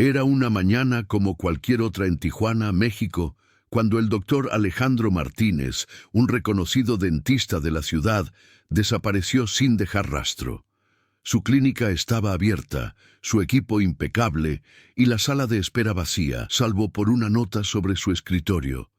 Era una mañana como cualquier otra en Tijuana, México, cuando el doctor Alejandro Martínez, un reconocido dentista de la ciudad, desapareció sin dejar rastro. Su clínica estaba abierta, su equipo impecable y la sala de espera vacía, salvo por una nota sobre su escritorio.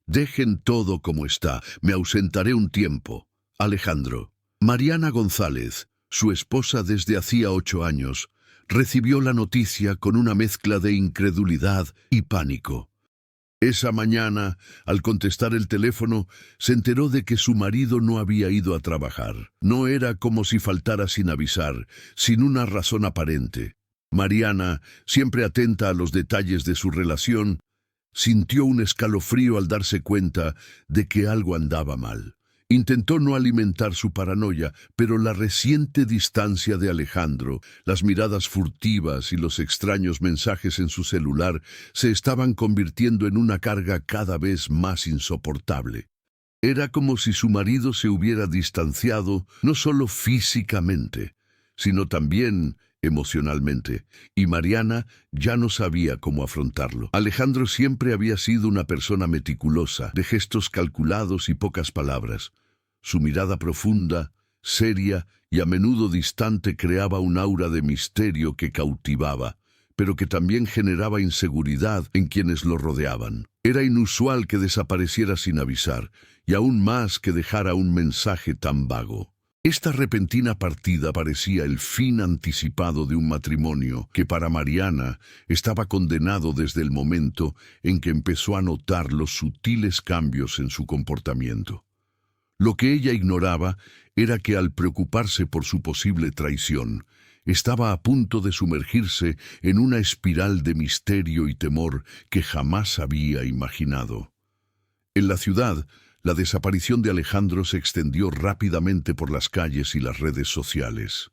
«Dejen todo como está, me ausentaré un tiempo. Alejandro». Mariana González, su esposa desde hacía 8 años, recibió la noticia con una mezcla de incredulidad y pánico. Esa mañana, al contestar el teléfono, se enteró de que su marido no había ido a trabajar. No era como si faltara sin avisar, sin una razón aparente. Mariana, siempre atenta a los detalles de su relación, sintió un escalofrío al darse cuenta de que algo andaba mal. Intentó no alimentar su paranoia, pero la reciente distancia de Alejandro, las miradas furtivas y los extraños mensajes en su celular se estaban convirtiendo en una carga cada vez más insoportable. Era como si su marido se hubiera distanciado no solo físicamente, sino también emocionalmente, y Mariana ya no sabía cómo afrontarlo. Alejandro siempre había sido una persona meticulosa, de gestos calculados y pocas palabras. Su mirada profunda, seria y a menudo distante creaba un aura de misterio que cautivaba, pero que también generaba inseguridad en quienes lo rodeaban. Era inusual que desapareciera sin avisar, y aún más que dejara un mensaje tan vago. Esta repentina partida parecía el fin anticipado de un matrimonio que para Mariana estaba condenado desde el momento en que empezó a notar los sutiles cambios en su comportamiento. Lo que ella ignoraba era que al preocuparse por su posible traición, estaba a punto de sumergirse en una espiral de misterio y temor que jamás había imaginado. En la ciudad, la desaparición de Alejandro se extendió rápidamente por las calles y las redes sociales.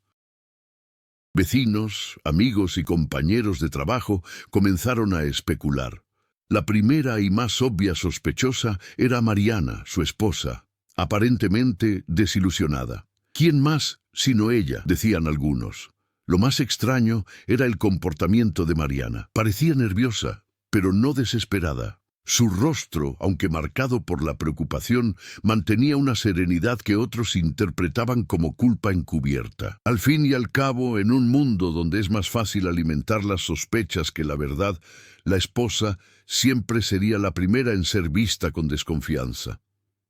Vecinos, amigos y compañeros de trabajo comenzaron a especular. La primera y más obvia sospechosa era Mariana, su esposa, aparentemente desilusionada. ¿Quién más sino ella?, decían algunos. Lo más extraño era el comportamiento de Mariana. Parecía nerviosa, pero no desesperada. Su rostro, aunque marcado por la preocupación, mantenía una serenidad que otros interpretaban como culpa encubierta. Al fin y al cabo, en un mundo donde es más fácil alimentar las sospechas que la verdad, la esposa siempre sería la primera en ser vista con desconfianza.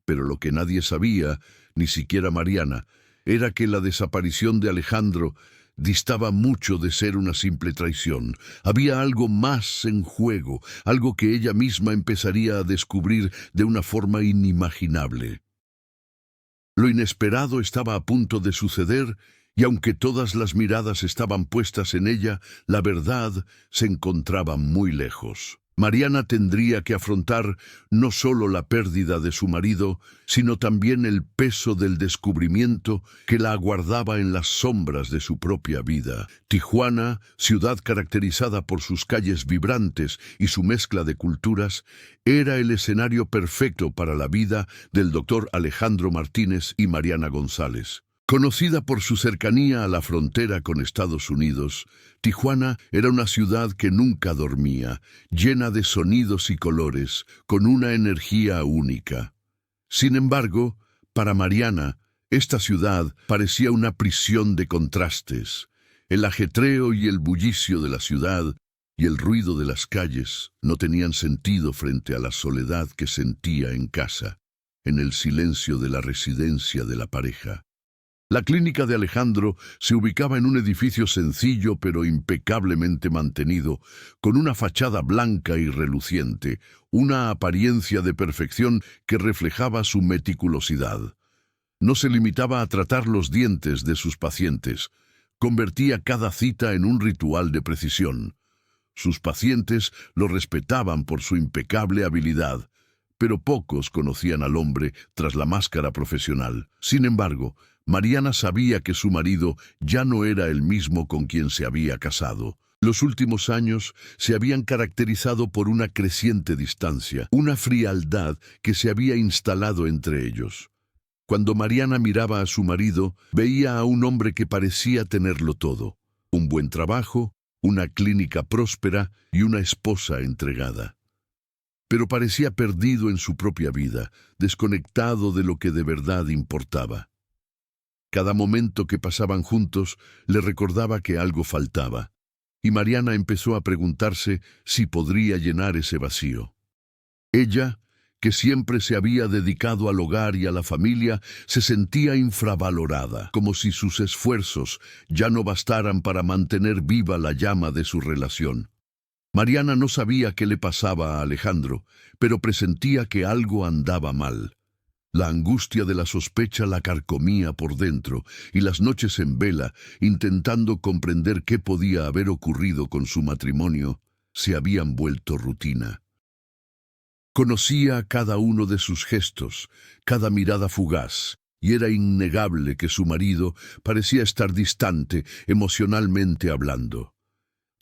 Pero lo que nadie sabía, ni siquiera Mariana, era que la desaparición de Alejandro distaba mucho de ser una simple traición. Había algo más en juego, algo que ella misma empezaría a descubrir de una forma inimaginable. Lo inesperado estaba a punto de suceder, y aunque todas las miradas estaban puestas en ella, la verdad se encontraba muy lejos. Mariana tendría que afrontar no solo la pérdida de su marido, sino también el peso del descubrimiento que la aguardaba en las sombras de su propia vida. Tijuana, ciudad caracterizada por sus calles vibrantes y su mezcla de culturas, era el escenario perfecto para la vida del doctor Alejandro Martínez y Mariana González. Conocida por su cercanía a la frontera con Estados Unidos, Tijuana era una ciudad que nunca dormía, llena de sonidos y colores, con una energía única. Sin embargo, para Mariana, esta ciudad parecía una prisión de contrastes. El ajetreo y el bullicio de la ciudad y el ruido de las calles no tenían sentido frente a la soledad que sentía en casa, en el silencio de la residencia de la pareja. La clínica de Alejandro se ubicaba en un edificio sencillo pero impecablemente mantenido, con una fachada blanca y reluciente, una apariencia de perfección que reflejaba su meticulosidad. No se limitaba a tratar los dientes de sus pacientes, convertía cada cita en un ritual de precisión. Sus pacientes lo respetaban por su impecable habilidad, pero pocos conocían al hombre tras la máscara profesional. Sin embargo, Mariana sabía que su marido ya no era el mismo con quien se había casado. Los últimos años se habían caracterizado por una creciente distancia, una frialdad que se había instalado entre ellos. Cuando Mariana miraba a su marido, veía a un hombre que parecía tenerlo todo: un buen trabajo, una clínica próspera y una esposa entregada. Pero parecía perdido en su propia vida, desconectado de lo que de verdad importaba. Cada momento que pasaban juntos le recordaba que algo faltaba, y Mariana empezó a preguntarse si podría llenar ese vacío. Ella, que siempre se había dedicado al hogar y a la familia, se sentía infravalorada, como si sus esfuerzos ya no bastaran para mantener viva la llama de su relación. Mariana no sabía qué le pasaba a Alejandro, pero presentía que algo andaba mal. La angustia de la sospecha la carcomía por dentro, y las noches en vela, intentando comprender qué podía haber ocurrido con su matrimonio, se habían vuelto rutina. Conocía cada uno de sus gestos, cada mirada fugaz, y era innegable que su marido parecía estar distante, emocionalmente hablando.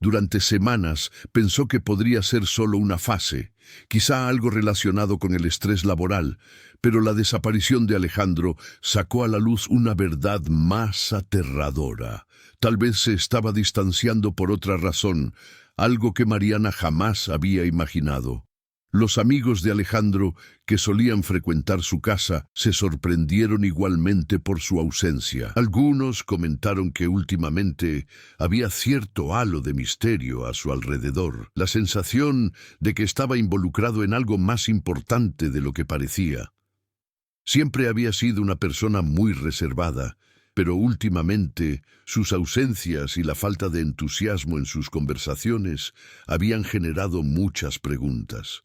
Durante semanas pensó que podría ser solo una fase, quizá algo relacionado con el estrés laboral, pero la desaparición de Alejandro sacó a la luz una verdad más aterradora. Tal vez se estaba distanciando por otra razón, algo que Mariana jamás había imaginado. Los amigos de Alejandro, que solían frecuentar su casa, se sorprendieron igualmente por su ausencia. Algunos comentaron que últimamente había cierto halo de misterio a su alrededor, la sensación de que estaba involucrado en algo más importante de lo que parecía. Siempre había sido una persona muy reservada, pero últimamente sus ausencias y la falta de entusiasmo en sus conversaciones habían generado muchas preguntas.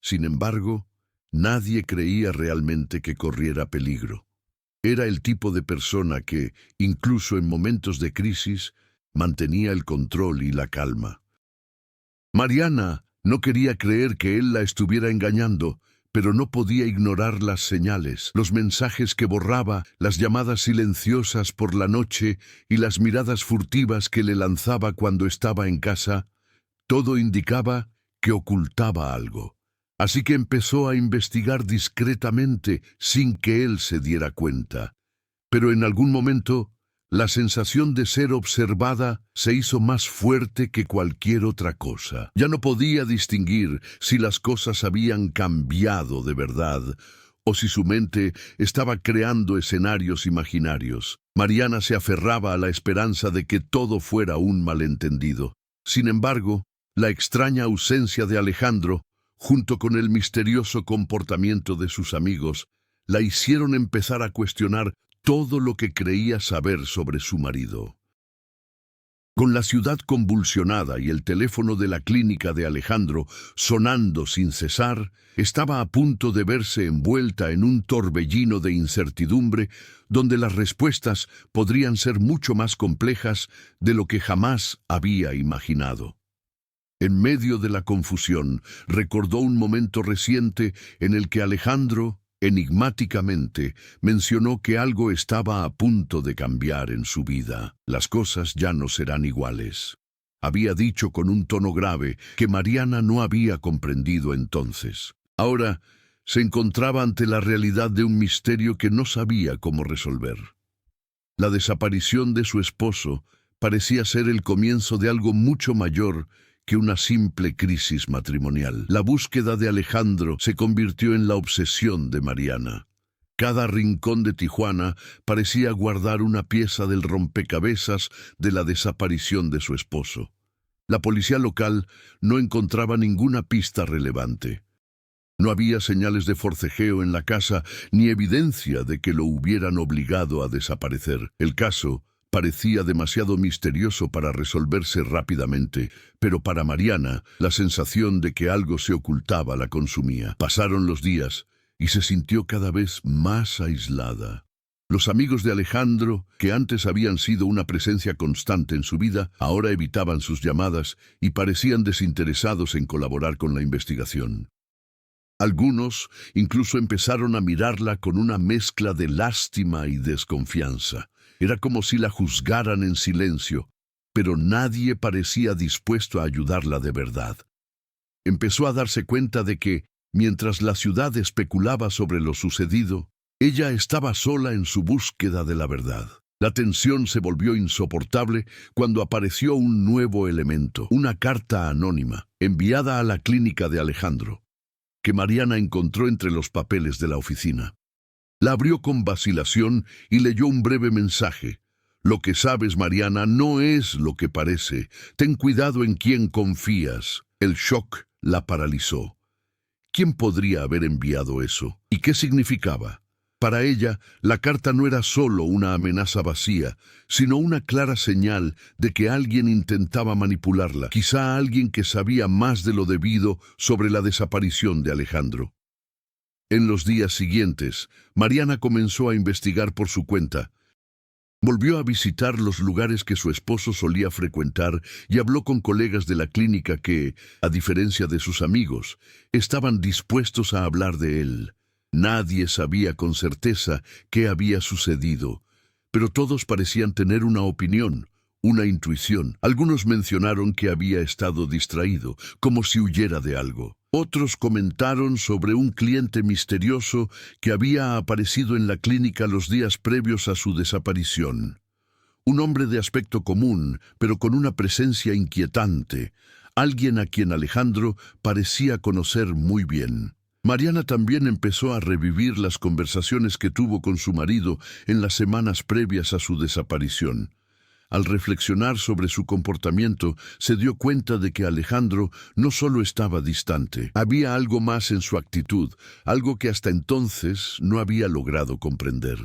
Sin embargo, nadie creía realmente que corriera peligro. Era el tipo de persona que, incluso en momentos de crisis, mantenía el control y la calma. Mariana no quería creer que él la estuviera engañando, pero no podía ignorar las señales, los mensajes que borraba, las llamadas silenciosas por la noche y las miradas furtivas que le lanzaba cuando estaba en casa. Todo indicaba que ocultaba algo. Así que empezó a investigar discretamente sin que él se diera cuenta. Pero en algún momento, la sensación de ser observada se hizo más fuerte que cualquier otra cosa. Ya no podía distinguir si las cosas habían cambiado de verdad o si su mente estaba creando escenarios imaginarios. Mariana se aferraba a la esperanza de que todo fuera un malentendido. Sin embargo, la extraña ausencia de Alejandro, junto con el misterioso comportamiento de sus amigos, la hicieron empezar a cuestionar todo lo que creía saber sobre su marido. Con la ciudad convulsionada y el teléfono de la clínica de Alejandro sonando sin cesar, estaba a punto de verse envuelta en un torbellino de incertidumbre donde las respuestas podrían ser mucho más complejas de lo que jamás había imaginado. En medio de la confusión, recordó un momento reciente en el que Alejandro, enigmáticamente, mencionó que algo estaba a punto de cambiar en su vida. Las cosas ya no serán iguales. Había dicho con un tono grave que Mariana no había comprendido entonces. Ahora se encontraba ante la realidad de un misterio que no sabía cómo resolver. La desaparición de su esposo parecía ser el comienzo de algo mucho mayor que una simple crisis matrimonial. La búsqueda de Alejandro se convirtió en la obsesión de Mariana. Cada rincón de Tijuana parecía guardar una pieza del rompecabezas de la desaparición de su esposo. La policía local no encontraba ninguna pista relevante. No había señales de forcejeo en la casa ni evidencia de que lo hubieran obligado a desaparecer. El caso parecía demasiado misterioso para resolverse rápidamente, pero para Mariana, la sensación de que algo se ocultaba la consumía. Pasaron los días y se sintió cada vez más aislada. Los amigos de Alejandro, que antes habían sido una presencia constante en su vida, ahora evitaban sus llamadas y parecían desinteresados en colaborar con la investigación. Algunos incluso empezaron a mirarla con una mezcla de lástima y desconfianza. Era como si la juzgaran en silencio, pero nadie parecía dispuesto a ayudarla de verdad. Empezó a darse cuenta de que, mientras la ciudad especulaba sobre lo sucedido, ella estaba sola en su búsqueda de la verdad. La tensión se volvió insoportable cuando apareció un nuevo elemento, una carta anónima, enviada a la clínica de Alejandro, que Mariana encontró entre los papeles de la oficina. La abrió con vacilación y leyó un breve mensaje. Lo que sabes, Mariana, no es lo que parece. Ten cuidado en quién confías. El shock la paralizó. ¿Quién podría haber enviado eso? ¿Y qué significaba? Para ella, la carta no era solo una amenaza vacía, sino una clara señal de que alguien intentaba manipularla, quizá alguien que sabía más de lo debido sobre la desaparición de Alejandro. En los días siguientes, Mariana comenzó a investigar por su cuenta. Volvió a visitar los lugares que su esposo solía frecuentar y habló con colegas de la clínica que, a diferencia de sus amigos, estaban dispuestos a hablar de él. Nadie sabía con certeza qué había sucedido, pero todos parecían tener una opinión, una intuición. Algunos mencionaron que había estado distraído, como si huyera de algo. Otros comentaron sobre un cliente misterioso que había aparecido en la clínica los días previos a su desaparición. Un hombre de aspecto común, pero con una presencia inquietante, alguien a quien Alejandro parecía conocer muy bien. Mariana también empezó a revivir las conversaciones que tuvo con su marido en las semanas previas a su desaparición. Al reflexionar sobre su comportamiento, se dio cuenta de que Alejandro no solo estaba distante, había algo más en su actitud, algo que hasta entonces no había logrado comprender.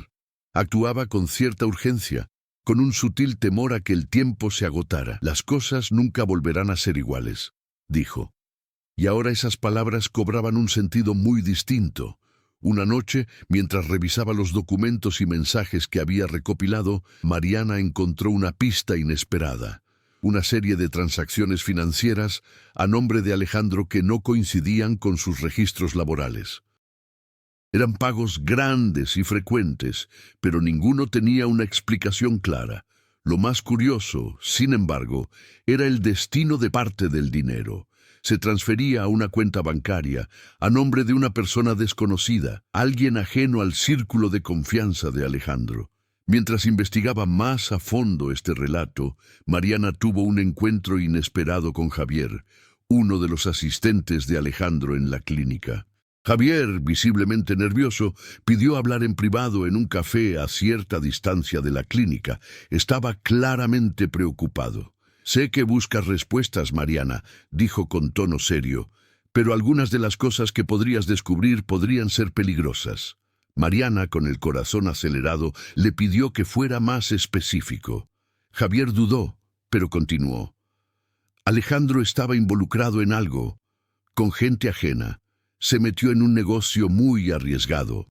Actuaba con cierta urgencia, con un sutil temor a que el tiempo se agotara. Las cosas nunca volverán a ser iguales, dijo. Y ahora esas palabras cobraban un sentido muy distinto. Una noche, mientras revisaba los documentos y mensajes que había recopilado, Mariana encontró una pista inesperada. Una serie de transacciones financieras a nombre de Alejandro que no coincidían con sus registros laborales. Eran pagos grandes y frecuentes, pero ninguno tenía una explicación clara. Lo más curioso, sin embargo, era el destino de parte del dinero. Se transfería a una cuenta bancaria a nombre de una persona desconocida, alguien ajeno al círculo de confianza de Alejandro. Mientras investigaba más a fondo este relato, Mariana tuvo un encuentro inesperado con Javier, uno de los asistentes de Alejandro en la clínica. Javier, visiblemente nervioso, pidió hablar en privado en un café a cierta distancia de la clínica. Estaba claramente preocupado. «Sé que buscas respuestas, Mariana», dijo con tono serio, «pero algunas de las cosas que podrías descubrir podrían ser peligrosas». Mariana, con el corazón acelerado, le pidió que fuera más específico. Javier dudó, pero continuó. Alejandro estaba involucrado en algo, con gente ajena. Se metió en un negocio muy arriesgado.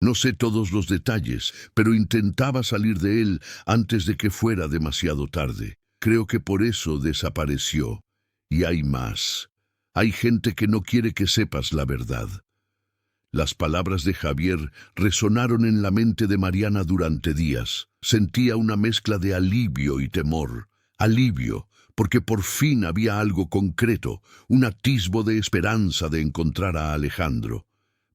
No sé todos los detalles, pero intentaba salir de él antes de que fuera demasiado tarde. Creo que por eso desapareció. Y hay más. Hay gente que no quiere que sepas la verdad. Las palabras de Javier resonaron en la mente de Mariana durante días. Sentía una mezcla de alivio y temor. Alivio, porque por fin había algo concreto, un atisbo de esperanza de encontrar a Alejandro.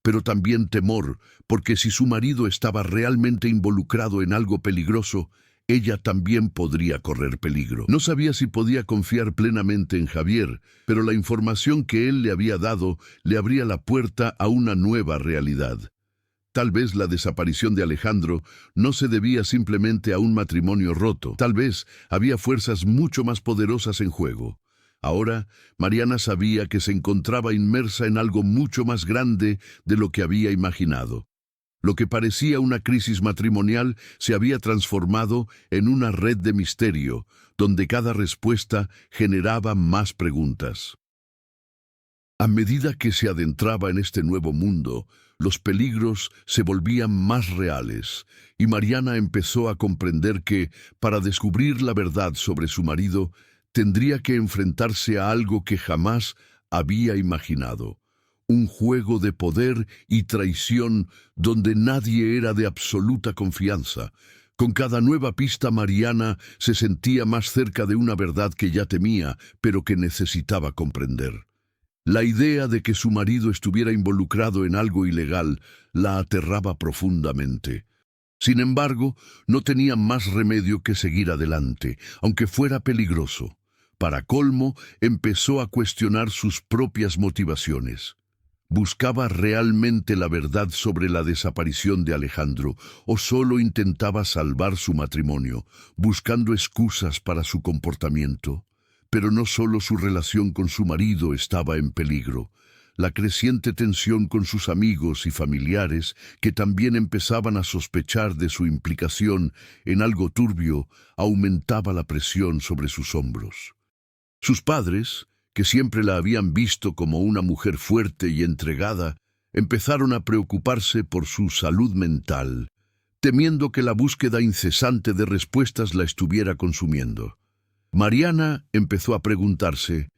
Pero también temor, porque si su marido estaba realmente involucrado en algo peligroso, ella también podría correr peligro. No sabía si podía confiar plenamente en Javier, pero la información que él le había dado le abría la puerta a una nueva realidad. Tal vez la desaparición de Alejandro no se debía simplemente a un matrimonio roto. Tal vez había fuerzas mucho más poderosas en juego. Ahora, Mariana sabía que se encontraba inmersa en algo mucho más grande de lo que había imaginado. Lo que parecía una crisis matrimonial se había transformado en una red de misterio, donde cada respuesta generaba más preguntas. A medida que se adentraba en este nuevo mundo, los peligros se volvían más reales, y Mariana empezó a comprender que, para descubrir la verdad sobre su marido, tendría que enfrentarse a algo que jamás había imaginado. Un juego de poder y traición donde nadie era de absoluta confianza. Con cada nueva pista, Mariana se sentía más cerca de una verdad que ya temía, pero que necesitaba comprender. La idea de que su marido estuviera involucrado en algo ilegal la aterraba profundamente. Sin embargo, no tenía más remedio que seguir adelante, aunque fuera peligroso. Para colmo, empezó a cuestionar sus propias motivaciones. ¿Buscaba realmente la verdad sobre la desaparición de Alejandro o solo intentaba salvar su matrimonio, buscando excusas para su comportamiento? Pero no solo su relación con su marido estaba en peligro. La creciente tensión con sus amigos y familiares, que también empezaban a sospechar de su implicación en algo turbio, aumentaba la presión sobre sus hombros. Sus padres, que siempre la habían visto como una mujer fuerte y entregada, empezaron a preocuparse por su salud mental, temiendo que la búsqueda incesante de respuestas la estuviera consumiendo. Mariana empezó a preguntarse,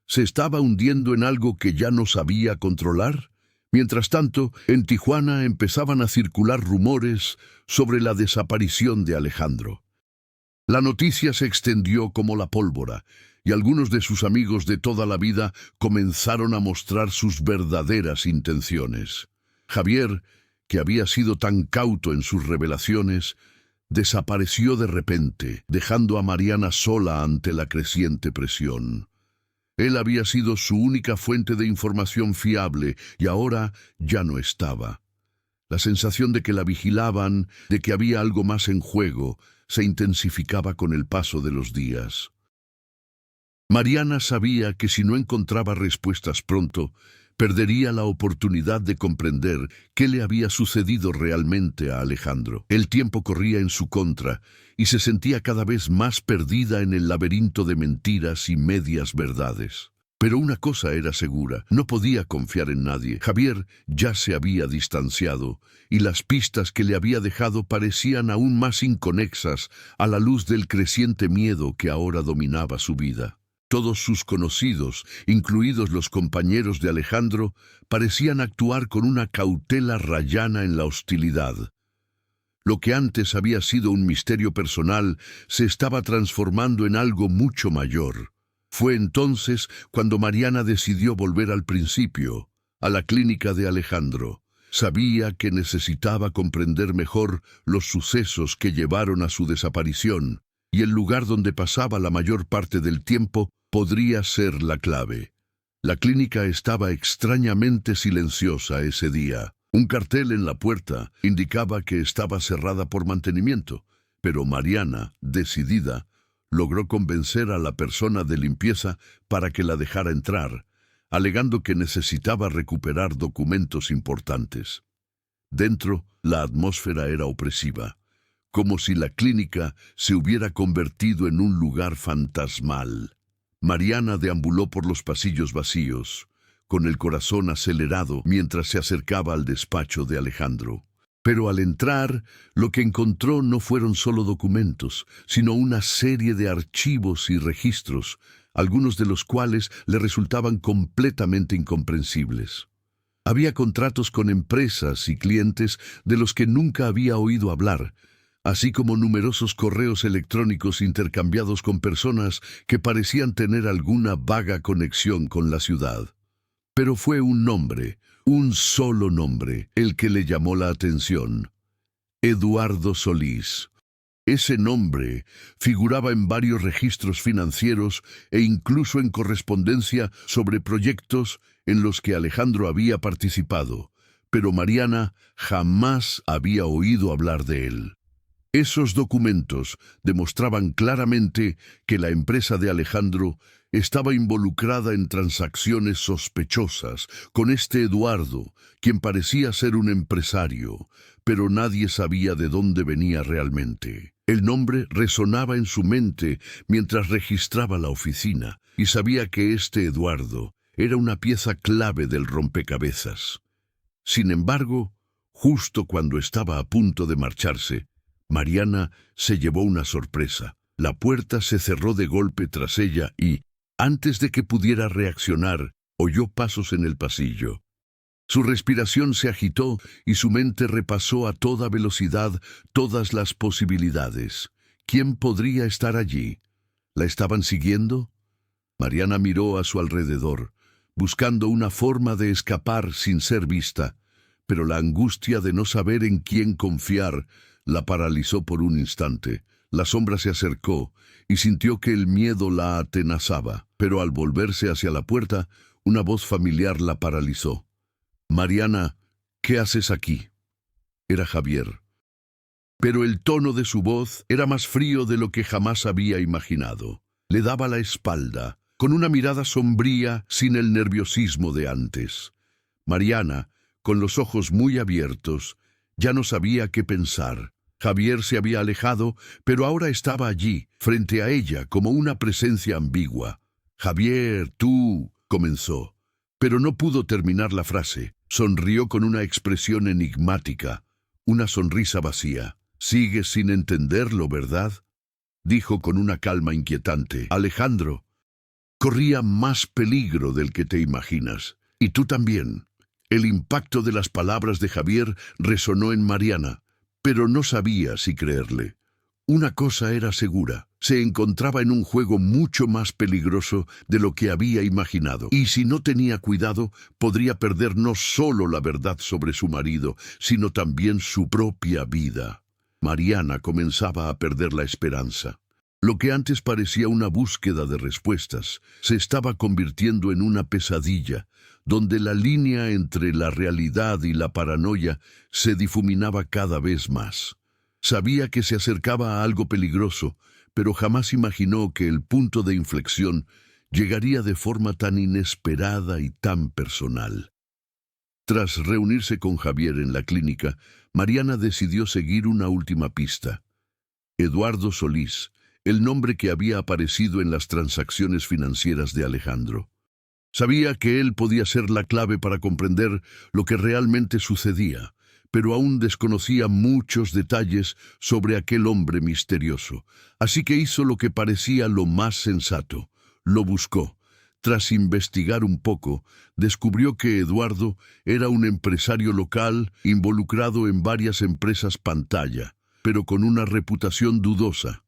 ¿se estaba hundiendo en algo que ya no sabía controlar? Mientras tanto, en Tijuana empezaban a circular rumores sobre la desaparición de Alejandro. La noticia se extendió como la pólvora, y algunos de sus amigos de toda la vida comenzaron a mostrar sus verdaderas intenciones. Javier, que había sido tan cauto en sus revelaciones, desapareció de repente, dejando a Mariana sola ante la creciente presión. Él había sido su única fuente de información fiable y ahora ya no estaba. La sensación de que la vigilaban, de que había algo más en juego, se intensificaba con el paso de los días. Mariana sabía que si no encontraba respuestas pronto, perdería la oportunidad de comprender qué le había sucedido realmente a Alejandro. El tiempo corría en su contra y se sentía cada vez más perdida en el laberinto de mentiras y medias verdades. Pero una cosa era segura, no podía confiar en nadie. Javier ya se había distanciado y las pistas que le había dejado parecían aún más inconexas a la luz del creciente miedo que ahora dominaba su vida. Todos sus conocidos, incluidos los compañeros de Alejandro, parecían actuar con una cautela rayana en la hostilidad. Lo que antes había sido un misterio personal se estaba transformando en algo mucho mayor. Fue entonces cuando Mariana decidió volver al principio, a la clínica de Alejandro. Sabía que necesitaba comprender mejor los sucesos que llevaron a su desaparición, y el lugar donde pasaba la mayor parte del tiempo podría ser la clave. La clínica estaba extrañamente silenciosa ese día. Un cartel en la puerta indicaba que estaba cerrada por mantenimiento, pero Mariana, decidida, logró convencer a la persona de limpieza para que la dejara entrar, alegando que necesitaba recuperar documentos importantes. Dentro, la atmósfera era opresiva, como si la clínica se hubiera convertido en un lugar fantasmal. Mariana deambuló por los pasillos vacíos, con el corazón acelerado mientras se acercaba al despacho de Alejandro. Pero al entrar, lo que encontró no fueron solo documentos, sino una serie de archivos y registros, algunos de los cuales le resultaban completamente incomprensibles. Había contratos con empresas y clientes de los que nunca había oído hablar, así como numerosos correos electrónicos intercambiados con personas que parecían tener alguna vaga conexión con la ciudad. Pero fue un nombre, un solo nombre, el que le llamó la atención: Eduardo Solís. Ese nombre figuraba en varios registros financieros e incluso en correspondencia sobre proyectos en los que Alejandro había participado, pero Mariana jamás había oído hablar de él. Esos documentos demostraban claramente que la empresa de Alejandro estaba involucrada en transacciones sospechosas con este Eduardo, quien parecía ser un empresario, pero nadie sabía de dónde venía realmente. El nombre resonaba en su mente mientras registraba la oficina, y sabía que este Eduardo era una pieza clave del rompecabezas. Sin embargo, justo cuando estaba a punto de marcharse, Mariana se llevó una sorpresa. La puerta se cerró de golpe tras ella y, antes de que pudiera reaccionar, oyó pasos en el pasillo. Su respiración se agitó y su mente repasó a toda velocidad todas las posibilidades. ¿Quién podría estar allí? ¿La estaban siguiendo? Mariana miró a su alrededor, buscando una forma de escapar sin ser vista, pero la angustia de no saber en quién confiar La paralizó por un instante. La sombra se acercó y sintió que el miedo la atenazaba, pero al volverse hacia la puerta, una voz familiar la paralizó. «Mariana, ¿qué haces aquí?». Era Javier. Pero el tono de su voz era más frío de lo que jamás había imaginado. Le daba la espalda, con una mirada sombría sin el nerviosismo de antes. Mariana, con los ojos muy abiertos, ya no sabía qué pensar. Javier se había alejado, pero ahora estaba allí, frente a ella, como una presencia ambigua. «Javier, tú», comenzó, pero no pudo terminar la frase. Sonrió con una expresión enigmática, una sonrisa vacía. «Sigues sin entenderlo, ¿verdad?», dijo con una calma inquietante. «Alejandro corría más peligro del que te imaginas, y tú también». El impacto de las palabras de Javier resonó en Mariana, pero no sabía si creerle. Una cosa era segura: se encontraba en un juego mucho más peligroso de lo que había imaginado, y si no tenía cuidado, podría perder no solo la verdad sobre su marido, sino también su propia vida. Mariana comenzaba a perder la esperanza. Lo que antes parecía una búsqueda de respuestas se estaba convirtiendo en una pesadilla, donde la línea entre la realidad y la paranoia se difuminaba cada vez más. Sabía que se acercaba a algo peligroso, pero jamás imaginó que el punto de inflexión llegaría de forma tan inesperada y tan personal. Tras reunirse con Javier en la clínica, Mariana decidió seguir una última pista. Eduardo Solís, el nombre que había aparecido en las transacciones financieras de Alejandro. Sabía que él podía ser la clave para comprender lo que realmente sucedía, pero aún desconocía muchos detalles sobre aquel hombre misterioso. Así que hizo lo que parecía lo más sensato. Lo buscó. Tras investigar un poco, descubrió que Eduardo era un empresario local involucrado en varias empresas pantalla, pero con una reputación dudosa.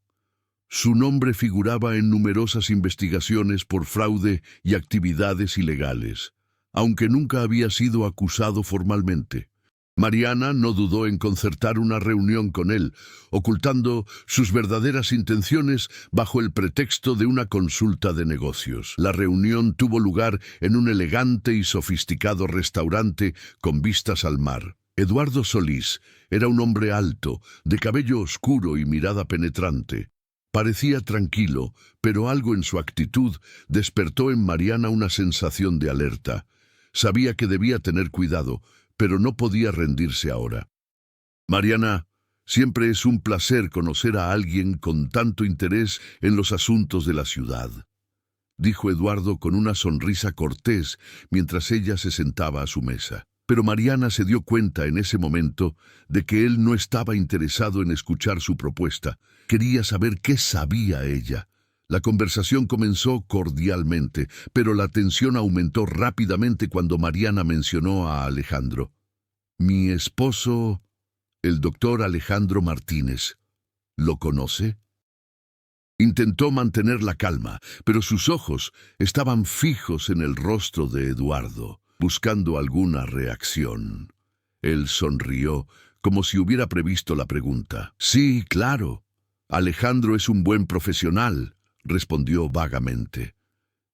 Su nombre figuraba en numerosas investigaciones por fraude y actividades ilegales, aunque nunca había sido acusado formalmente. Mariana no dudó en concertar una reunión con él, ocultando sus verdaderas intenciones bajo el pretexto de una consulta de negocios. La reunión tuvo lugar en un elegante y sofisticado restaurante con vistas al mar. Eduardo Solís era un hombre alto, de cabello oscuro y mirada penetrante. Parecía tranquilo, pero algo en su actitud despertó en Mariana una sensación de alerta. Sabía que debía tener cuidado, pero no podía rendirse ahora. «Mariana, siempre es un placer conocer a alguien con tanto interés en los asuntos de la ciudad», dijo Eduardo con una sonrisa cortés mientras ella se sentaba a su mesa. Pero Mariana se dio cuenta en ese momento de que él no estaba interesado en escuchar su propuesta. Quería saber qué sabía ella. La conversación comenzó cordialmente, pero la tensión aumentó rápidamente cuando Mariana mencionó a Alejandro. «Mi esposo, el doctor Alejandro Martínez, ¿lo conoce?». Intentó mantener la calma, pero sus ojos estaban fijos en el rostro de Eduardo, buscando alguna reacción. Él sonrió, como si hubiera previsto la pregunta. «Sí, claro. Alejandro es un buen profesional», respondió vagamente.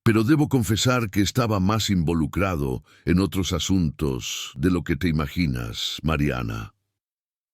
«Pero debo confesar que estaba más involucrado en otros asuntos de lo que te imaginas, Mariana».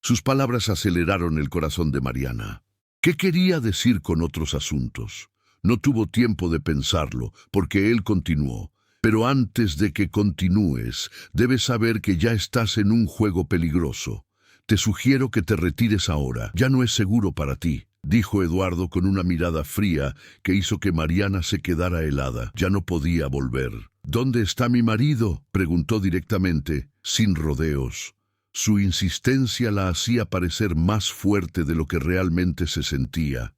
Sus palabras aceleraron el corazón de Mariana. ¿Qué quería decir con otros asuntos? No tuvo tiempo de pensarlo, porque él continuó. «Pero antes de que continúes, debes saber que ya estás en un juego peligroso. Te sugiero que te retires ahora. Ya no es seguro para ti», dijo Eduardo con una mirada fría que hizo que Mariana se quedara helada. Ya no podía volver. «¿Dónde está mi marido?», preguntó directamente, sin rodeos. Su insistencia la hacía parecer más fuerte de lo que realmente se sentía.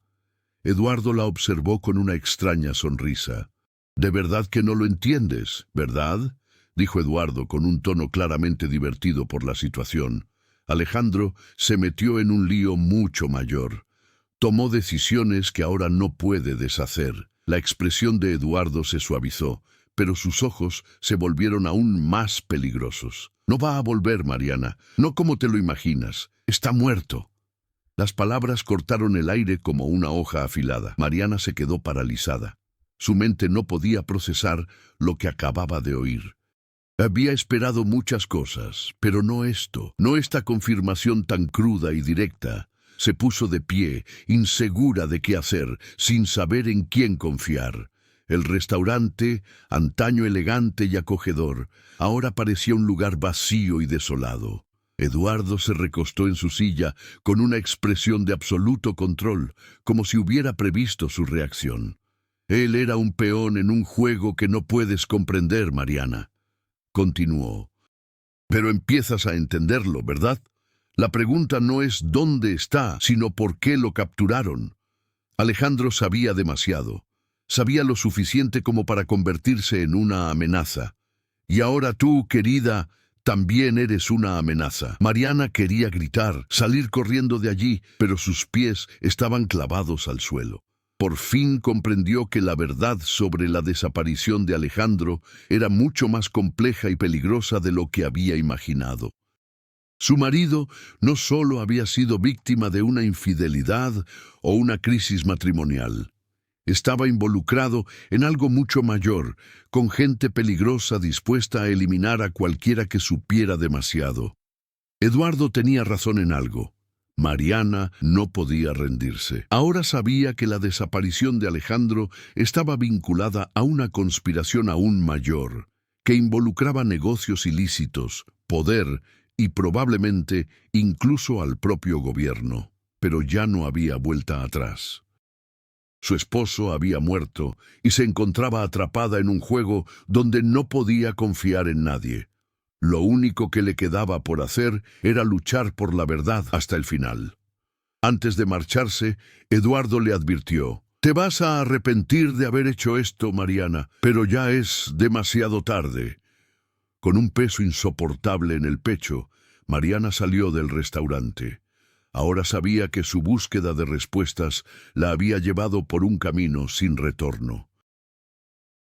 Eduardo la observó con una extraña sonrisa. «De verdad que no lo entiendes, ¿verdad?», dijo Eduardo con un tono claramente divertido por la situación. Alejandro se metió en un lío mucho mayor. Tomó decisiones que ahora no puede deshacer. La expresión de Eduardo se suavizó, pero sus ojos se volvieron aún más peligrosos. «No va a volver, Mariana, no como te lo imaginas. Está muerto». Las palabras cortaron el aire como una hoja afilada. Mariana se quedó paralizada. Su mente no podía procesar lo que acababa de oír. Había esperado muchas cosas, pero no esto, no esta confirmación tan cruda y directa. Se puso de pie, insegura de qué hacer, sin saber en quién confiar. El restaurante, antaño elegante y acogedor, ahora parecía un lugar vacío y desolado. Eduardo se recostó en su silla con una expresión de absoluto control, como si hubiera previsto su reacción. Él era un peón en un juego que no puedes comprender, Mariana. Continuó. Pero empiezas a entenderlo, ¿verdad? La pregunta no es dónde está, sino por qué lo capturaron. Alejandro sabía demasiado. Sabía lo suficiente como para convertirse en una amenaza. Y ahora tú, querida, también eres una amenaza. Mariana quería gritar, salir corriendo de allí, pero sus pies estaban clavados al suelo. Por fin comprendió que la verdad sobre la desaparición de Alejandro era mucho más compleja y peligrosa de lo que había imaginado. Su marido no solo había sido víctima de una infidelidad o una crisis matrimonial. Estaba involucrado en algo mucho mayor, con gente peligrosa dispuesta a eliminar a cualquiera que supiera demasiado. Eduardo tenía razón en algo. Mariana no podía rendirse. Ahora sabía que la desaparición de Alejandro estaba vinculada a una conspiración aún mayor, que involucraba negocios ilícitos, poder y probablemente incluso al propio gobierno. Pero ya no había vuelta atrás. Su esposo había muerto y se encontraba atrapada en un juego donde no podía confiar en nadie. Lo único que le quedaba por hacer era luchar por la verdad hasta el final. Antes de marcharse, Eduardo le advirtió: «Te vas a arrepentir de haber hecho esto, Mariana, pero ya es demasiado tarde». Con un peso insoportable en el pecho, Mariana salió del restaurante. Ahora sabía que su búsqueda de respuestas la había llevado por un camino sin retorno.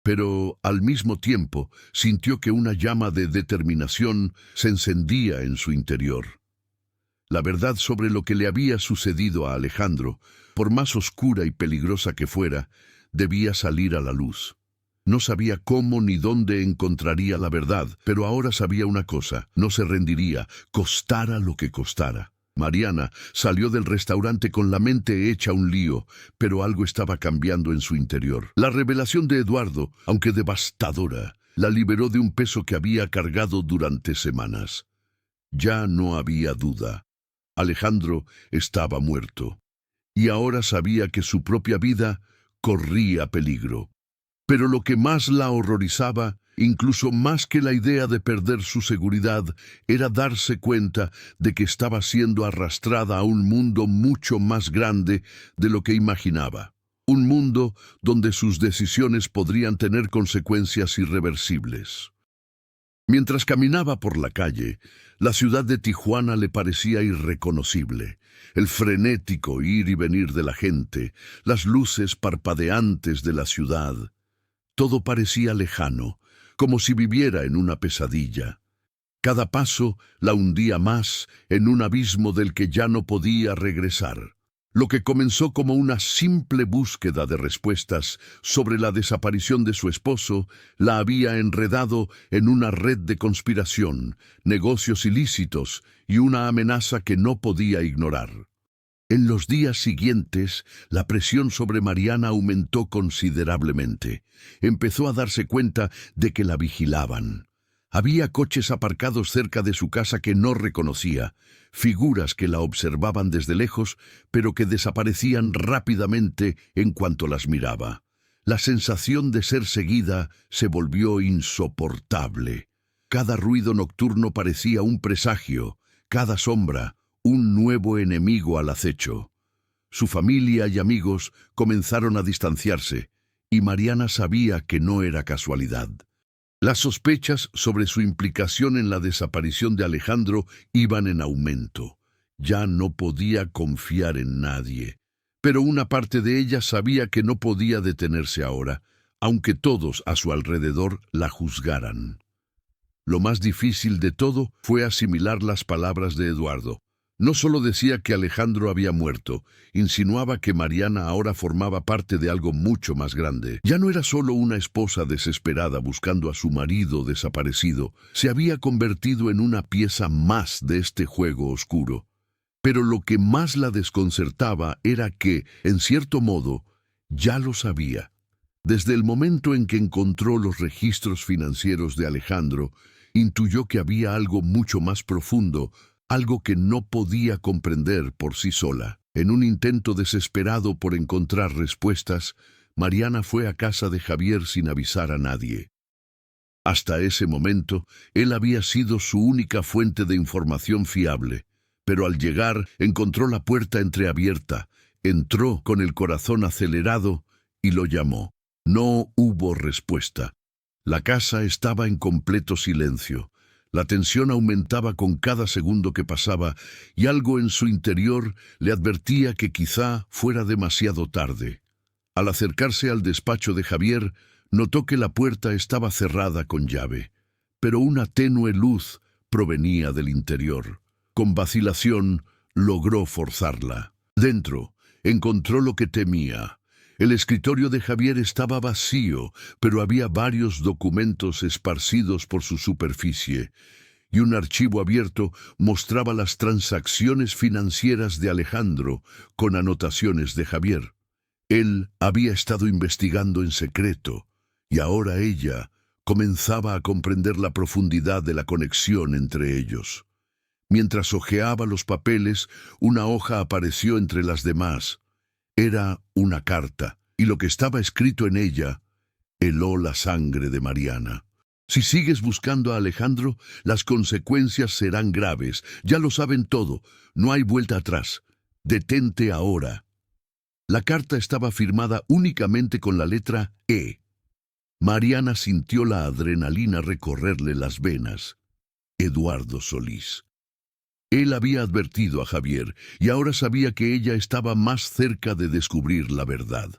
Pero, al mismo tiempo, sintió que una llama de determinación se encendía en su interior. La verdad sobre lo que le había sucedido a Alejandro, por más oscura y peligrosa que fuera, debía salir a la luz. No sabía cómo ni dónde encontraría la verdad, pero ahora sabía una cosa: no se rendiría, costara lo que costara. Mariana salió del restaurante con la mente hecha un lío, pero algo estaba cambiando en su interior. La revelación de Eduardo, aunque devastadora, la liberó de un peso que había cargado durante semanas. Ya no había duda. Alejandro estaba muerto, y ahora sabía que su propia vida corría peligro. Pero lo que más la horrorizaba, incluso más que la idea de perder su seguridad, era darse cuenta de que estaba siendo arrastrada a un mundo mucho más grande de lo que imaginaba. Un mundo donde sus decisiones podrían tener consecuencias irreversibles. Mientras caminaba por la calle, la ciudad de Tijuana le parecía irreconocible. El frenético ir y venir de la gente, las luces parpadeantes de la ciudad. Todo parecía lejano, como si viviera en una pesadilla. Cada paso la hundía más en un abismo del que ya no podía regresar. Lo que comenzó como una simple búsqueda de respuestas sobre la desaparición de su esposo, la había enredado en una red de conspiración, negocios ilícitos y una amenaza que no podía ignorar. En los días siguientes, la presión sobre Mariana aumentó considerablemente. Empezó a darse cuenta de que la vigilaban. Había coches aparcados cerca de su casa que no reconocía, figuras que la observaban desde lejos, pero que desaparecían rápidamente en cuanto las miraba. La sensación de ser seguida se volvió insoportable. Cada ruido nocturno parecía un presagio, cada sombra un nuevo enemigo al acecho. Su familia y amigos comenzaron a distanciarse, y Mariana sabía que no era casualidad. Las sospechas sobre su implicación en la desaparición de Alejandro iban en aumento. Ya no podía confiar en nadie. Pero una parte de ella sabía que no podía detenerse ahora, aunque todos a su alrededor la juzgaran. Lo más difícil de todo fue asimilar las palabras de Eduardo. No solo decía que Alejandro había muerto, insinuaba que Mariana ahora formaba parte de algo mucho más grande. Ya no era solo una esposa desesperada buscando a su marido desaparecido, se había convertido en una pieza más de este juego oscuro. Pero lo que más la desconcertaba era que, en cierto modo, ya lo sabía. Desde el momento en que encontró los registros financieros de Alejandro, intuyó que había algo mucho más profundo, algo que no podía comprender por sí sola. En un intento desesperado por encontrar respuestas, Mariana fue a casa de Javier sin avisar a nadie. Hasta ese momento, él había sido su única fuente de información fiable, pero al llegar encontró la puerta entreabierta, entró con el corazón acelerado y lo llamó. No hubo respuesta. La casa estaba en completo silencio. La tensión aumentaba con cada segundo que pasaba y algo en su interior le advertía que quizá fuera demasiado tarde. Al acercarse al despacho de Javier, notó que la puerta estaba cerrada con llave, pero una tenue luz provenía del interior. Con vacilación, logró forzarla. Dentro, encontró lo que temía. El escritorio de Javier estaba vacío, pero había varios documentos esparcidos por su superficie, y un archivo abierto mostraba las transacciones financieras de Alejandro con anotaciones de Javier. Él había estado investigando en secreto, y ahora ella comenzaba a comprender la profundidad de la conexión entre ellos. Mientras hojeaba los papeles, una hoja apareció entre las demás. Era una carta, y lo que estaba escrito en ella heló la sangre de Mariana. Si sigues buscando a Alejandro, las consecuencias serán graves. Ya lo saben todo. No hay vuelta atrás. Detente ahora. La carta estaba firmada únicamente con la letra E. Mariana sintió la adrenalina recorrerle las venas. Eduardo Solís. Él había advertido a Javier y ahora sabía que ella estaba más cerca de descubrir la verdad.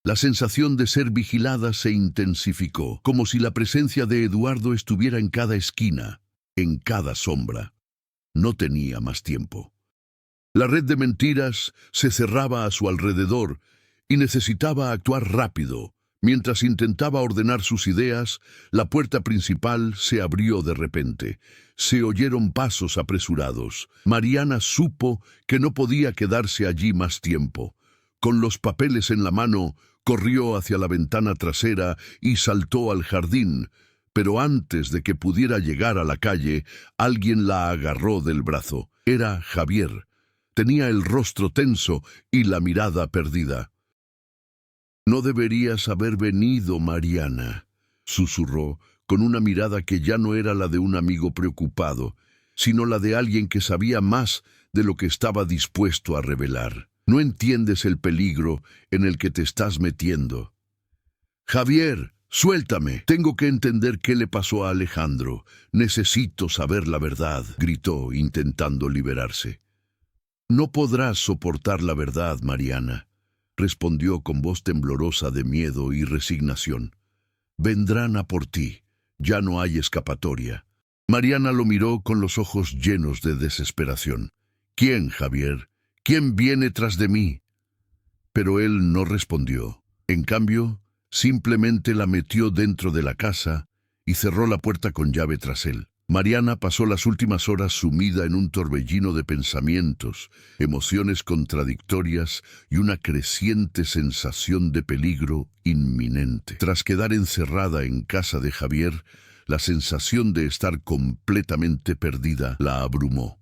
La sensación de ser vigilada se intensificó, como si la presencia de Eduardo estuviera en cada esquina, en cada sombra. No tenía más tiempo. La red de mentiras se cerraba a su alrededor y necesitaba actuar rápido. Mientras intentaba ordenar sus ideas, la puerta principal se abrió de repente. Se oyeron pasos apresurados. Mariana supo que no podía quedarse allí más tiempo. Con los papeles en la mano, corrió hacia la ventana trasera y saltó al jardín. Pero antes de que pudiera llegar a la calle, alguien la agarró del brazo. Era Javier. Tenía el rostro tenso y la mirada perdida. «No deberías haber venido, Mariana», susurró, con una mirada que ya no era la de un amigo preocupado, sino la de alguien que sabía más de lo que estaba dispuesto a revelar. «No entiendes el peligro en el que te estás metiendo». «Javier, suéltame. Tengo que entender qué le pasó a Alejandro. Necesito saber la verdad», gritó, intentando liberarse. «No podrás soportar la verdad, Mariana», respondió con voz temblorosa de miedo y resignación. «Vendrán a por ti. Ya no hay escapatoria». Mariana lo miró con los ojos llenos de desesperación. «¿Quién, Javier? ¿Quién viene tras de mí?» Pero él no respondió. En cambio, simplemente la metió dentro de la casa y cerró la puerta con llave tras él. Mariana pasó las últimas horas sumida en un torbellino de pensamientos, emociones contradictorias y una creciente sensación de peligro inminente. Tras quedar encerrada en casa de Javier, la sensación de estar completamente perdida la abrumó.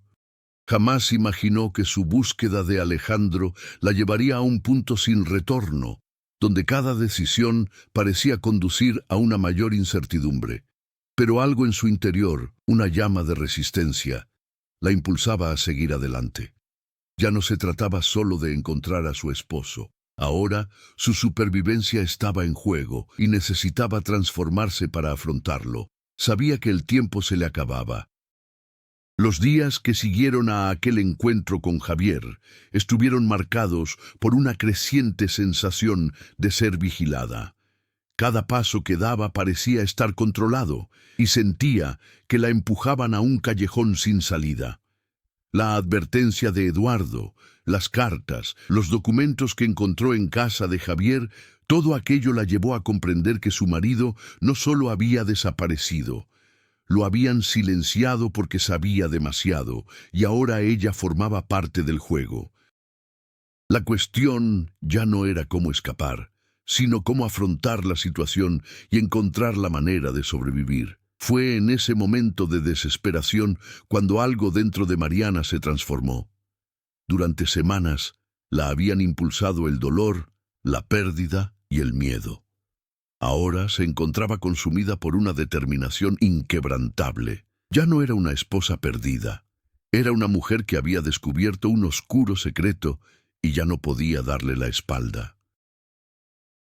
Jamás imaginó que su búsqueda de Alejandro la llevaría a un punto sin retorno, donde cada decisión parecía conducir a una mayor incertidumbre. Pero algo en su interior, una llama de resistencia, la impulsaba a seguir adelante. Ya no se trataba solo de encontrar a su esposo. Ahora, su supervivencia estaba en juego y necesitaba transformarse para afrontarlo. Sabía que el tiempo se le acababa. Los días que siguieron a aquel encuentro con Javier estuvieron marcados por una creciente sensación de ser vigilada. Cada paso que daba parecía estar controlado y sentía que la empujaban a un callejón sin salida. La advertencia de Eduardo, las cartas, los documentos que encontró en casa de Javier, todo aquello la llevó a comprender que su marido no solo había desaparecido, lo habían silenciado porque sabía demasiado, y ahora ella formaba parte del juego. La cuestión ya no era cómo escapar, sino cómo afrontar la situación y encontrar la manera de sobrevivir. Fue en ese momento de desesperación cuando algo dentro de Mariana se transformó. Durante semanas la habían impulsado el dolor, la pérdida y el miedo. Ahora se encontraba consumida por una determinación inquebrantable. Ya no era una esposa perdida. Era una mujer que había descubierto un oscuro secreto y ya no podía darle la espalda.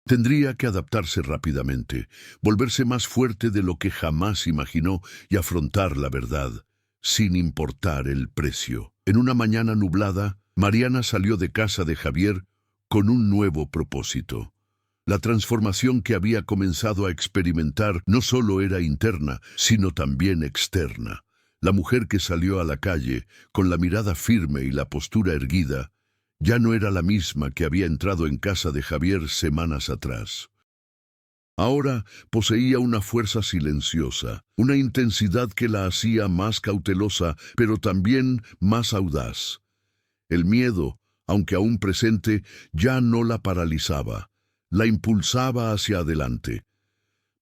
Tendría que adaptarse rápidamente, volverse más fuerte de lo que jamás imaginó y afrontar la verdad, sin importar el precio. En una mañana nublada, Mariana salió de casa de Javier con un nuevo propósito. La transformación que había comenzado a experimentar no solo era interna, sino también externa. La mujer que salió a la calle, con la mirada firme y la postura erguida, ya no era la misma que había entrado en casa de Javier semanas atrás. Ahora poseía una fuerza silenciosa, una intensidad que la hacía más cautelosa, pero también más audaz. El miedo, aunque aún presente, ya no la paralizaba, la impulsaba hacia adelante.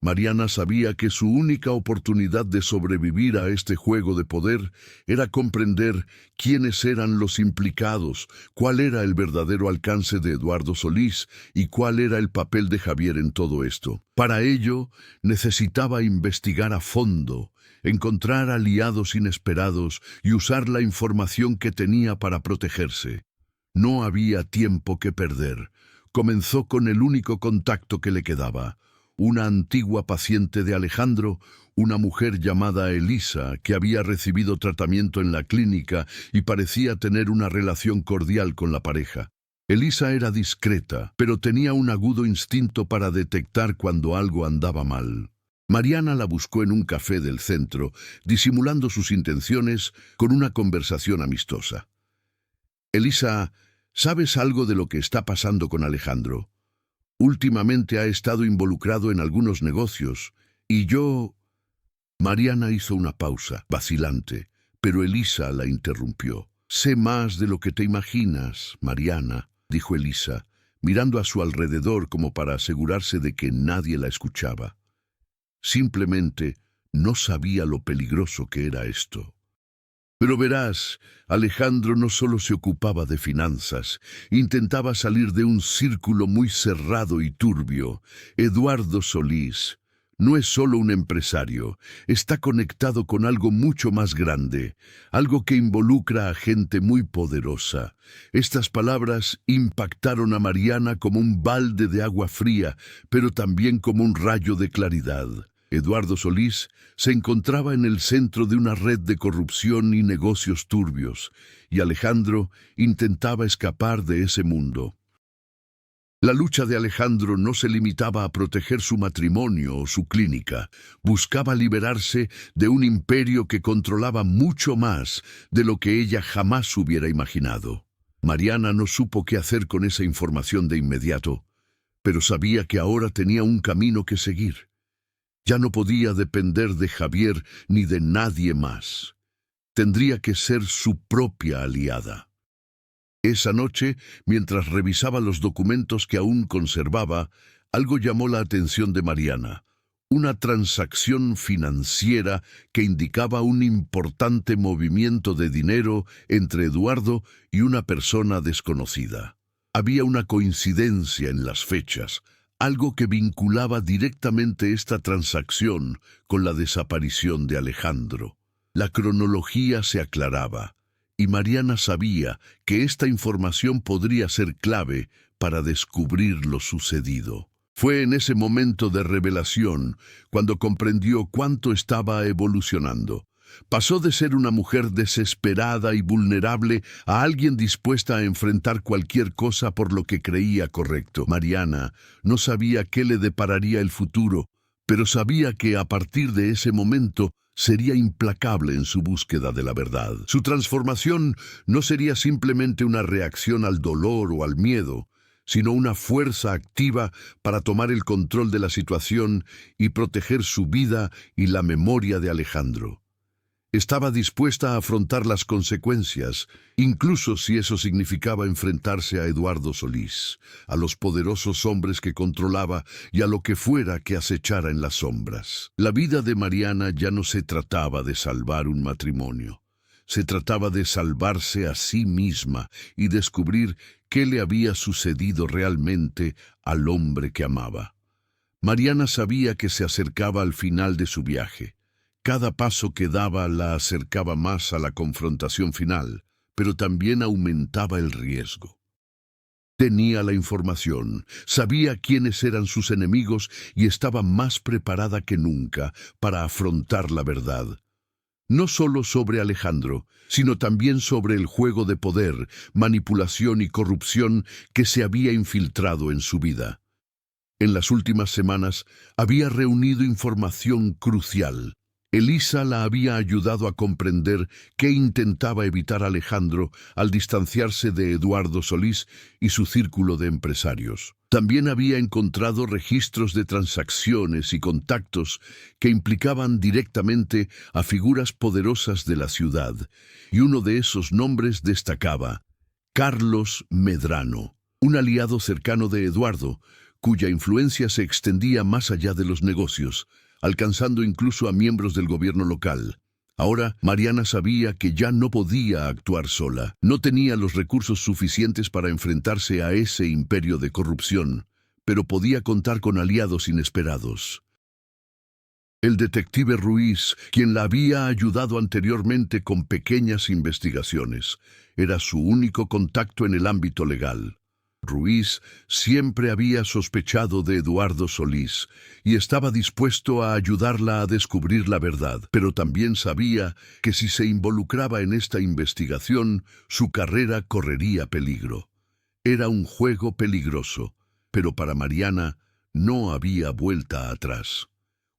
Mariana sabía que su única oportunidad de sobrevivir a este juego de poder era comprender quiénes eran los implicados, cuál era el verdadero alcance de Eduardo Solís y cuál era el papel de Javier en todo esto. Para ello, necesitaba investigar a fondo, encontrar aliados inesperados y usar la información que tenía para protegerse. No había tiempo que perder. Comenzó con el único contacto que le quedaba. Una antigua paciente de Alejandro, una mujer llamada Elisa, que había recibido tratamiento en la clínica y parecía tener una relación cordial con la pareja. Elisa era discreta, pero tenía un agudo instinto para detectar cuando algo andaba mal. Mariana la buscó en un café del centro, disimulando sus intenciones con una conversación amistosa. «Elisa, ¿sabes algo de lo que está pasando con Alejandro? Últimamente ha estado involucrado en algunos negocios, y yo...» Mariana hizo una pausa, vacilante, pero Elisa la interrumpió. «Sé más de lo que te imaginas, Mariana», dijo Elisa, mirando a su alrededor como para asegurarse de que nadie la escuchaba. Simplemente no sabía lo peligroso que era esto. «Pero verás, Alejandro no solo se ocupaba de finanzas, intentaba salir de un círculo muy cerrado y turbio. Eduardo Solís no es solo un empresario, está conectado con algo mucho más grande, algo que involucra a gente muy poderosa». Estas palabras impactaron a Mariana como un balde de agua fría, pero también como un rayo de claridad. Eduardo Solís se encontraba en el centro de una red de corrupción y negocios turbios, y Alejandro intentaba escapar de ese mundo. La lucha de Alejandro no se limitaba a proteger su matrimonio o su clínica. Buscaba liberarse de un imperio que controlaba mucho más de lo que ella jamás hubiera imaginado. Mariana no supo qué hacer con esa información de inmediato, pero sabía que ahora tenía un camino que seguir. Ya no podía depender de Javier ni de nadie más. Tendría que ser su propia aliada. Esa noche, mientras revisaba los documentos que aún conservaba, algo llamó la atención de Mariana. Una transacción financiera que indicaba un importante movimiento de dinero entre Eduardo y una persona desconocida. Había una coincidencia en las fechas, algo que vinculaba directamente esta transacción con la desaparición de Alejandro. La cronología se aclaraba, y Mariana sabía que esta información podría ser clave para descubrir lo sucedido. Fue en ese momento de revelación cuando comprendió cuánto estaba evolucionando. Pasó de ser una mujer desesperada y vulnerable a alguien dispuesta a enfrentar cualquier cosa por lo que creía correcto. Mariana no sabía qué le depararía el futuro, pero sabía que a partir de ese momento sería implacable en su búsqueda de la verdad. Su transformación no sería simplemente una reacción al dolor o al miedo, sino una fuerza activa para tomar el control de la situación y proteger su vida y la memoria de Alejandro. Estaba dispuesta a afrontar las consecuencias, incluso si eso significaba enfrentarse a Eduardo Solís, a los poderosos hombres que controlaba y a lo que fuera que acechara en las sombras. La vida de Mariana ya no se trataba de salvar un matrimonio. Se trataba de salvarse a sí misma y descubrir qué le había sucedido realmente al hombre que amaba. Mariana sabía que se acercaba al final de su viaje. Cada paso que daba la acercaba más a la confrontación final, pero también aumentaba el riesgo. Tenía la información, sabía quiénes eran sus enemigos y estaba más preparada que nunca para afrontar la verdad. No solo sobre Alejandro, sino también sobre el juego de poder, manipulación y corrupción que se había infiltrado en su vida. En las últimas semanas había reunido información crucial. Elisa la había ayudado a comprender qué intentaba evitar Alejandro al distanciarse de Eduardo Solís y su círculo de empresarios. También había encontrado registros de transacciones y contactos que implicaban directamente a figuras poderosas de la ciudad, y uno de esos nombres destacaba: Carlos Medrano, un aliado cercano de Eduardo, cuya influencia se extendía más allá de los negocios, alcanzando incluso a miembros del gobierno local. Ahora, Mariana sabía que ya no podía actuar sola. No tenía los recursos suficientes para enfrentarse a ese imperio de corrupción, pero podía contar con aliados inesperados. El detective Ruiz, quien la había ayudado anteriormente con pequeñas investigaciones, era su único contacto en el ámbito legal. Ruiz siempre había sospechado de Eduardo Solís y estaba dispuesto a ayudarla a descubrir la verdad, pero también sabía que si se involucraba en esta investigación, su carrera correría peligro. Era un juego peligroso, pero para Mariana no había vuelta atrás.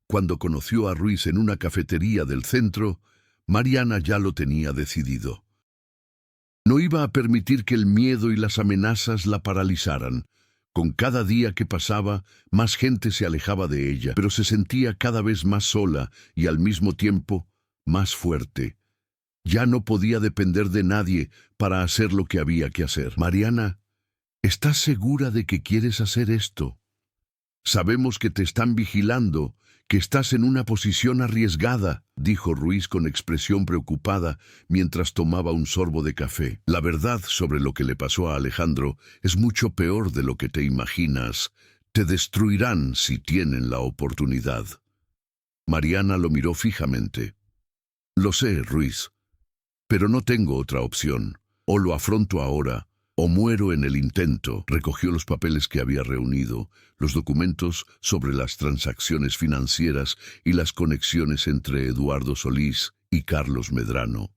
Cuando conoció a Ruiz en una cafetería del centro, Mariana ya lo tenía decidido. No iba a permitir que el miedo y las amenazas la paralizaran. Con cada día que pasaba, más gente se alejaba de ella, pero se sentía cada vez más sola y al mismo tiempo más fuerte. Ya no podía depender de nadie para hacer lo que había que hacer. Mariana, ¿estás segura de que quieres hacer esto? Sabemos que te están vigilando, que estás en una posición arriesgada, dijo Ruiz con expresión preocupada mientras tomaba un sorbo de café. La verdad sobre lo que le pasó a Alejandro es mucho peor de lo que te imaginas. Te destruirán si tienen la oportunidad. Mariana lo miró fijamente. Lo sé, Ruiz, pero no tengo otra opción. O lo afronto ahora, o muero en el intento. Recogió los papeles que había reunido, los documentos sobre las transacciones financieras y las conexiones entre Eduardo Solís y Carlos Medrano.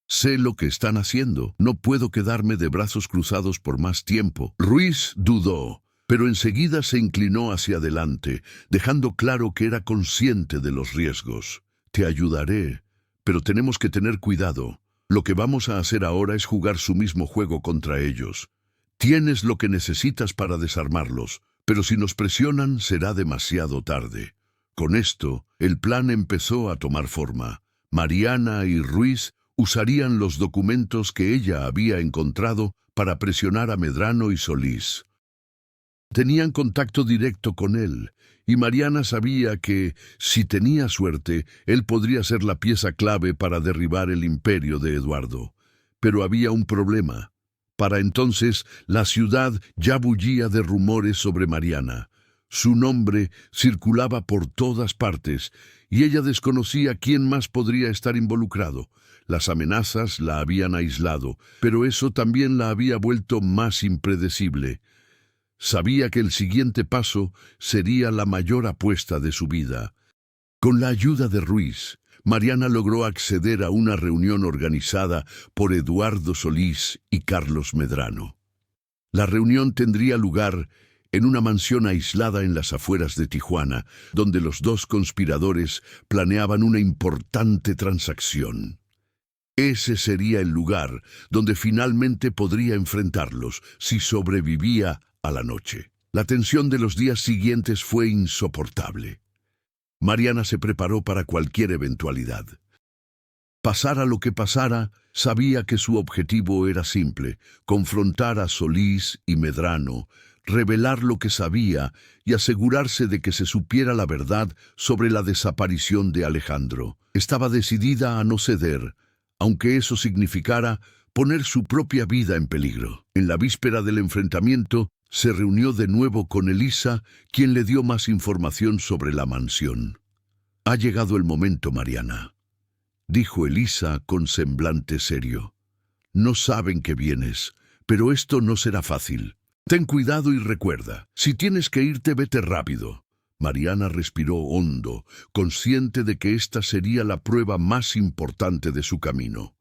Sé lo que están haciendo. No puedo quedarme de brazos cruzados por más tiempo. Ruiz dudó, pero enseguida se inclinó hacia adelante, dejando claro que era consciente de los riesgos. Te ayudaré, pero tenemos que tener cuidado. Lo que vamos a hacer ahora es jugar su mismo juego contra ellos. Tienes lo que necesitas para desarmarlos, pero si nos presionan será demasiado tarde. Con esto, el plan empezó a tomar forma. Mariana y Ruiz usarían los documentos que ella había encontrado para presionar a Medrano y Solís. Tenían contacto directo con él, y Mariana sabía que, si tenía suerte, él podría ser la pieza clave para derribar el imperio de Eduardo. Pero había un problema. Para entonces, la ciudad ya bullía de rumores sobre Mariana. Su nombre circulaba por todas partes, y ella desconocía quién más podría estar involucrado. Las amenazas la habían aislado, pero eso también la había vuelto más impredecible. Sabía que el siguiente paso sería la mayor apuesta de su vida. Con la ayuda de Ruiz, Mariana logró acceder a una reunión organizada por Eduardo Solís y Carlos Medrano. La reunión tendría lugar en una mansión aislada en las afueras de Tijuana, donde los dos conspiradores planeaban una importante transacción. Ese sería el lugar donde finalmente podría enfrentarlos si sobrevivía a la noche. La tensión de los días siguientes fue insoportable. Mariana se preparó para cualquier eventualidad. Pasara lo que pasara, sabía que su objetivo era simple: confrontar a Solís y Medrano, revelar lo que sabía y asegurarse de que se supiera la verdad sobre la desaparición de Alejandro. Estaba decidida a no ceder, aunque eso significara poner su propia vida en peligro. En la víspera del enfrentamiento, se reunió de nuevo con Elisa, quien le dio más información sobre la mansión. «Ha llegado el momento, Mariana», dijo Elisa con semblante serio. «No saben que vienes, pero esto no será fácil. Ten cuidado y recuerda, si tienes que irte, vete rápido». Mariana respiró hondo, consciente de que esta sería la prueba más importante de su camino.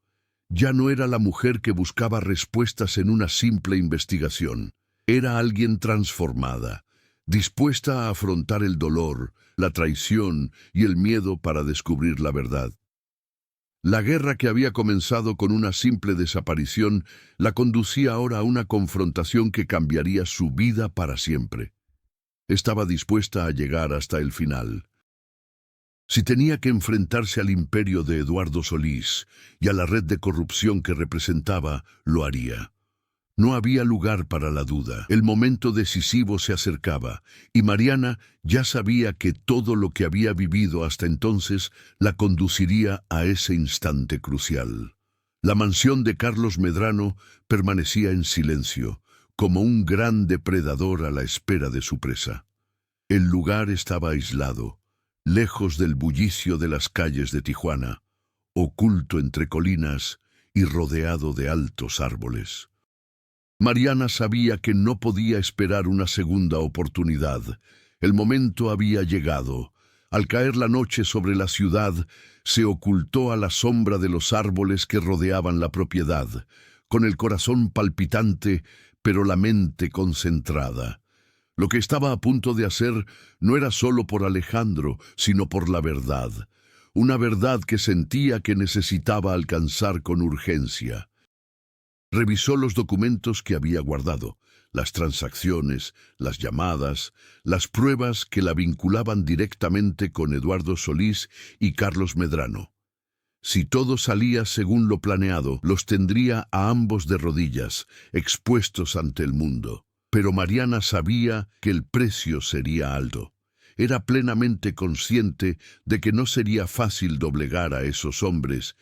Ya no era la mujer que buscaba respuestas en una simple investigación. Era alguien transformada, dispuesta a afrontar el dolor, la traición y el miedo para descubrir la verdad. La guerra que había comenzado con una simple desaparición la conducía ahora a una confrontación que cambiaría su vida para siempre. Estaba dispuesta a llegar hasta el final. Si tenía que enfrentarse al imperio de Eduardo Solís y a la red de corrupción que representaba, lo haría. No había lugar para la duda. El momento decisivo se acercaba, y Mariana ya sabía que todo lo que había vivido hasta entonces la conduciría a ese instante crucial. La mansión de Carlos Medrano permanecía en silencio, como un gran depredador a la espera de su presa. El lugar estaba aislado, lejos del bullicio de las calles de Tijuana, oculto entre colinas y rodeado de altos árboles. Mariana sabía que no podía esperar una segunda oportunidad. El momento había llegado. Al caer la noche sobre la ciudad, se ocultó a la sombra de los árboles que rodeaban la propiedad, con el corazón palpitante, pero la mente concentrada. Lo que estaba a punto de hacer no era solo por Alejandro, sino por la verdad. Una verdad que sentía que necesitaba alcanzar con urgencia. Revisó los documentos que había guardado, las transacciones, las llamadas, las pruebas que la vinculaban directamente con Eduardo Solís y Carlos Medrano. Si todo salía según lo planeado, los tendría a ambos de rodillas, expuestos ante el mundo. Pero Mariana sabía que el precio sería alto. Era plenamente consciente de que no sería fácil doblegar a esos hombres,